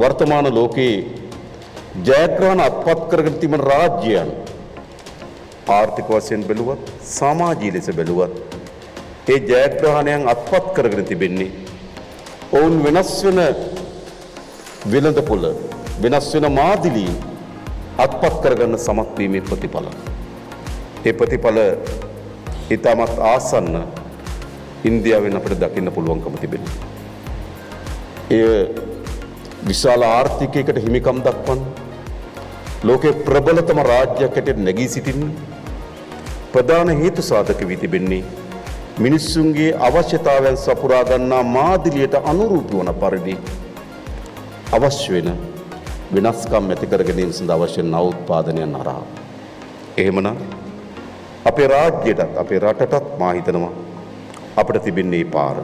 වර්තමාන ලෝකයේ ජයග්‍රහණ අත්පත් කරගෙන තිබෙන රාජ්‍යයන් ආර්ථික වශයෙන් බැලුවත් සමාජීය ලෙස බැලුවත් ඒ ජයග්‍රහණයන් අත්පත් කරගෙන තිබෙන්නේ ඔවුන් වෙනස් වෙන වෙළඳපොළ වෙනස් වෙන මාදිලී අත්පත් කරගන්න සමත් වීමේ ප්‍රතිඵල. ඒ ප්‍රතිඵල ඉතාමත් ආසන්න ඉන්දියාවෙන් අපිට දකින්න පුළුවන්කම තිබෙනවා. එය විශාල ආර්ථිකයකට හිමිකම් දක්වන්න ලෝකේ ප්‍රබලතම රාජ්‍යයක් හැටියට නැගී සිටින්න ප්‍රධාන හේතු සාධක වී තිබෙන්නේ මිනිස්සුන්ගේ අවශ්‍යතාවයන් සපුරා ගන්නා මාදිලියට අනුරූප වන පරිදි අවශ්‍ය වෙන වෙනස්කම් ඇති කර ගැනීම සඳහා අවශ්‍ය නවෝත්පාදනයන් හරහා. එහෙමනම් අපේ රාජ්‍යයටත් අපේ රටටත් මා හිතනවා අපිට තිබෙන්නේ පාර.